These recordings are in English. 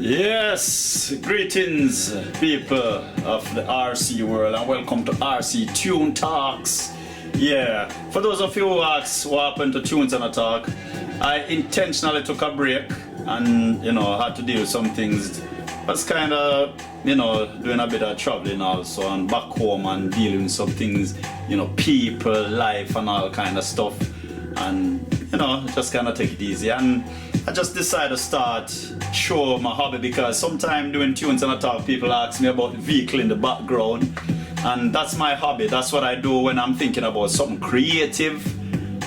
Yes, greetings people of the RC world and welcome to RC Tune Talks. Yeah, for those of you who ask what happened to Tunes and a Talk, I intentionally took a break and had to deal with some things. I was kind of doing a bit of traveling also and back home and dealing with some things, people, life and all kind of stuff, and just kind of take it easy. And I just decided to start show my hobby because sometimes doing Tunes and a Talk, people ask me about the vehicle in the background, and that's my hobby. That's what I do when I'm thinking about something creative.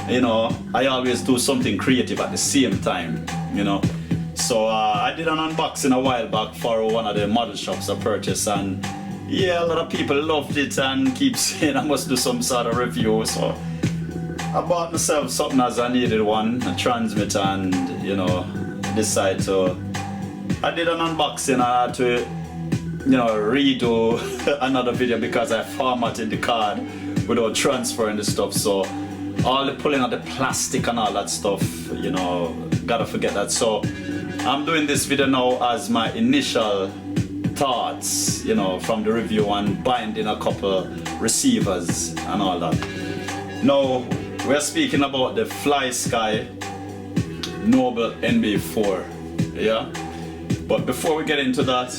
I always do something creative at the same time. So I did an unboxing a while back for one of the model shops I purchased, and yeah, a lot of people loved it and keep saying I must do some sort of review. So I bought myself something as I needed one, a transmitter, and decided to. I did an unboxing and I had to redo another video because I formatted the card without transferring the stuff. So all the pulling out the plastic and all that stuff, gotta forget that. So I'm doing this video now as my initial thoughts, from the review and binding a couple receivers and all that. Now we're speaking about the FlySky Noble NB4, yeah? But before we get into that,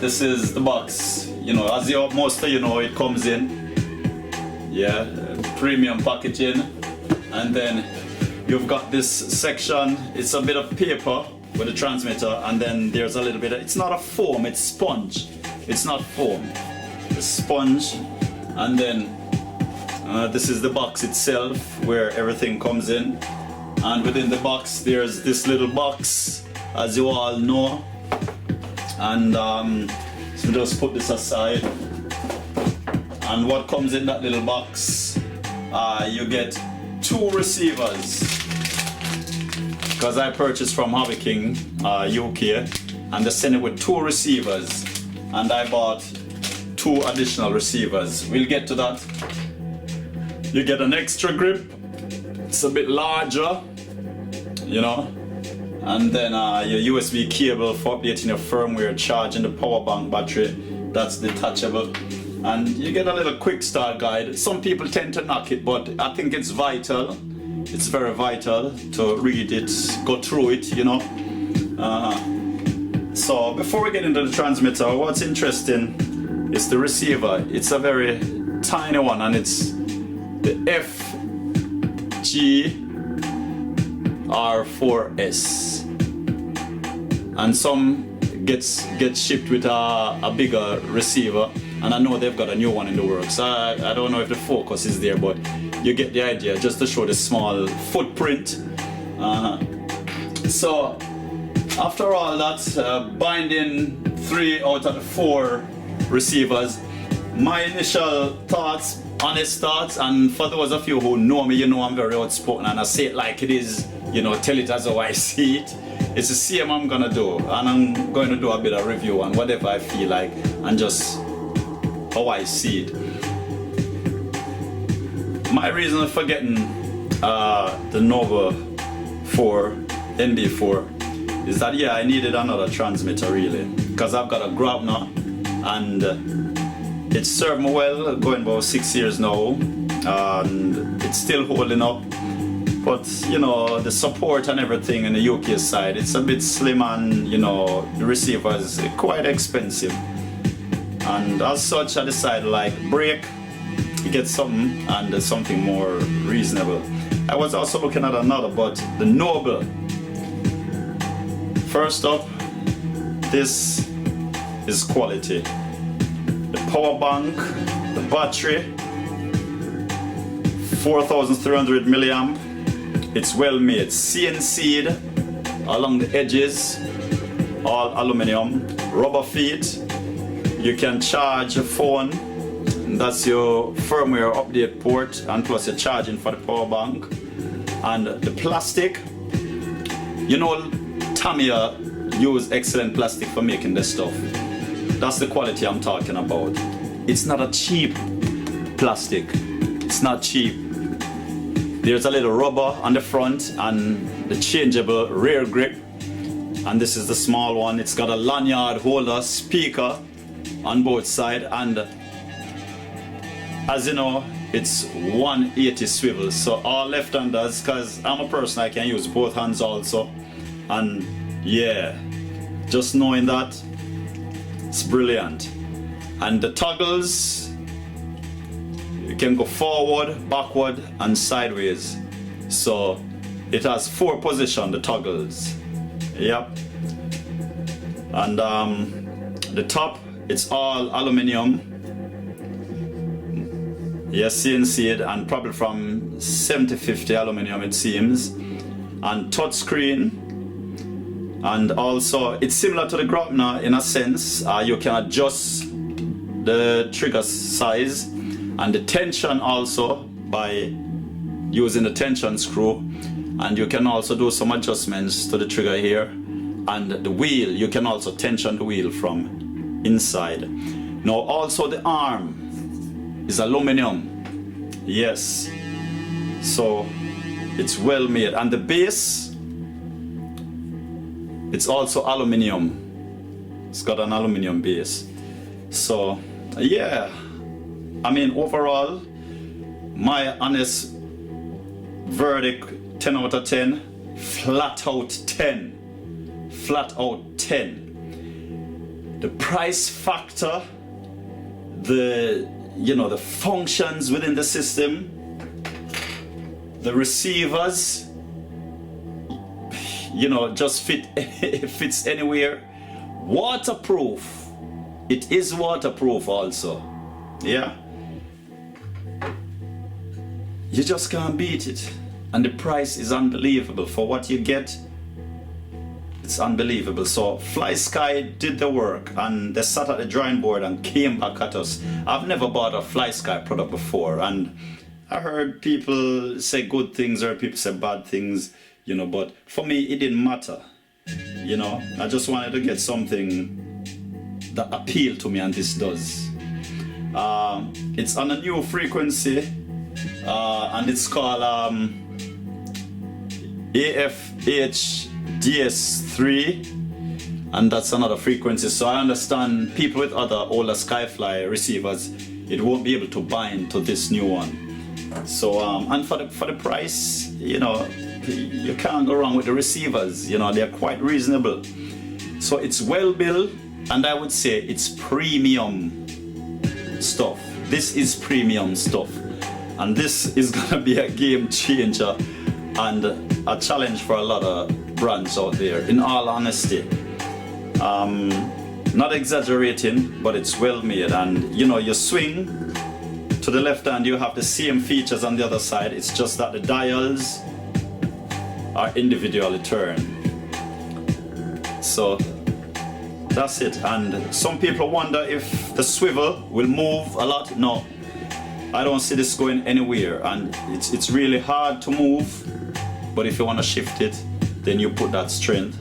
this is the box. As most of you know, it comes in, yeah, premium packaging, and then you've got this section. It's a bit of paper with a transmitter, and then there's a little bit it's not a foam, it's sponge. It's not foam, it's sponge. And then this is the box itself where everything comes in, and within the box there's this little box, as you all know. And so just put this aside, and what comes in that little box, you get 2 receivers, because I purchased from Hobby King UK, and they sent it with 2 receivers, and I bought 2 additional receivers. We'll get to that. You get an extra grip, it's a bit larger, and then your USB cable for updating your firmware, charging the power bank battery, that's detachable. And you get a little quick start guide. Some people tend to knock it, but I think it's vital. It's very vital to read it, go through it, So before we get into the transmitter, what's interesting is the receiver. It's a very tiny one, and it's the FGR4S. And some gets shipped with a bigger receiver, and I know they've got a new one in the works. I don't know if the focus is there, but you get the idea, just to show the small footprint. So after all that, binding 3 out of the 4 receivers, my initial thoughts, honest thoughts, and for those of you who know me, I'm very outspoken and I say it like it is, tell it as how I see it. It's the same I'm gonna do, and I'm going to do a bit of review on whatever I feel like and just how I see it. My reason for getting the Nova 4 NB4 is that I needed another transmitter really, because I've got a Grabner and it's served me well, going about 6 years now, and it's still holding up. But the support and everything in the UK side, it's a bit slim, and the receiver is quite expensive. And as such, I decided break, get something, and something more reasonable. I was also looking at another, but the Noble. First up, this is quality. The power bank, the battery, 4,300 milliamp. It's well made, CNC'd along the edges, all aluminum, rubber feet. You can charge a phone that's your firmware update port, and plus your charging for the power bank. And the plastic, you know, Tamiya use excellent plastic for making this stuff. That's the quality I'm talking about. It's not a cheap plastic. It's not cheap. There's a little rubber on the front and the changeable rear grip. And this is the small one. It's got a lanyard holder, speaker on both sides, and as you know, it's 180 swivel. So all left-handers, because I'm a person, I can use both hands also. And yeah, just knowing that, it's brilliant. And the toggles, you can go forward, backward, and sideways. So it has 4 positions, the toggles. Yep. And the top, it's all aluminum. Yes, CNC'd, and probably from 70-50 aluminum it seems. And touch screen. And also, it's similar to the Grapner in a sense. You can adjust the trigger size and the tension also by using the tension screw. And you can also do some adjustments to the trigger here. And the wheel, you can also tension the wheel from inside. Now also the arm is aluminum. Yes. So it's well made. And the base, it's also aluminum. It's got an aluminum base. So yeah, I mean overall, my honest verdict, 10 out of 10, flat out 10, flat out 10. The price factor, the functions within the system, the receivers, just it fits anywhere. Waterproof, it is waterproof also. Yeah, you just can't beat it. And the price is unbelievable for what you get. It's unbelievable. So FlySky did the work, and they sat at the drawing board and came back at us. I've never bought a FlySky product before, and I heard people say good things or people say bad things, but for me it didn't matter. I just wanted to get something that appealed to me, and this does. It's on a new frequency, and it's called AFHDS3, and that's another frequency. So I understand people with other older Skyfly receivers, it won't be able to bind to this new one. So and for the price, you can't go wrong with the receivers. They're quite reasonable. So it's well built, and I would say it's premium stuff. This is premium stuff, and this is gonna be a game changer and a challenge for a lot of brands out there, in all honesty. Not exaggerating, but it's well made. And you swing to the left hand, you have the same features on the other side. It's just that the dials are individually turned. So that's it. And some people wonder if the swivel will move a lot. No, I don't see this going anywhere, and it's really hard to move. But if you want to shift it, then you put that strength.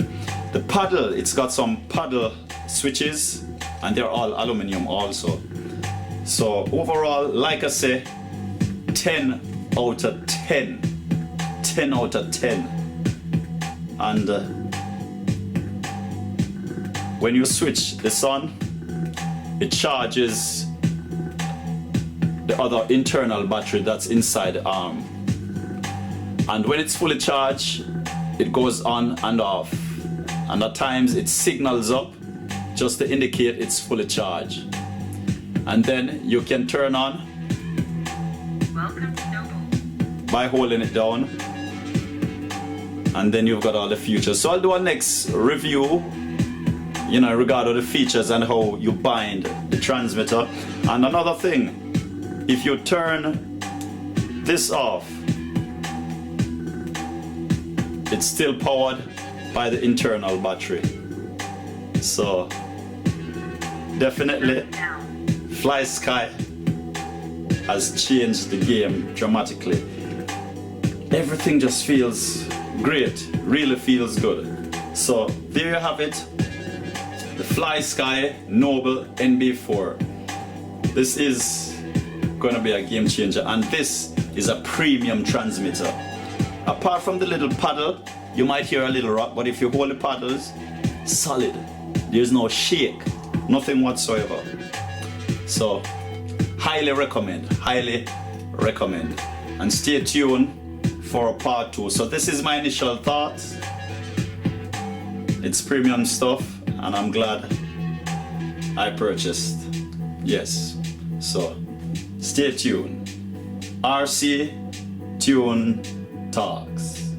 The paddle, it's got some paddle switches, and they're all aluminum also. So overall, like I say, 10 out of 10. 10 out of 10. And when you switch this on, it charges the other internal battery that's inside the arm. And when it's fully charged, it goes on and off. And at times it signals up just to indicate it's fully charged. And then you can turn on by holding it down. And then you've got all the features. So I'll do a next review, regarding the features and how you bind the transmitter. And another thing, if you turn this off, it's still powered by the internal battery. So definitely FlySky has changed the game dramatically. Everything just feels great, really feels good. So there you have it, the FlySky Noble NB4. This is going to be a game changer, and this is a premium transmitter. Apart from the little paddle, you might hear a little rock, but if you hold the paddles, solid. There's no shake, nothing whatsoever. So highly recommend, and stay tuned for part 2. So this is my initial thoughts. It's premium stuff, and I'm glad I purchased. Yes, so stay tuned. RC Tune Talks.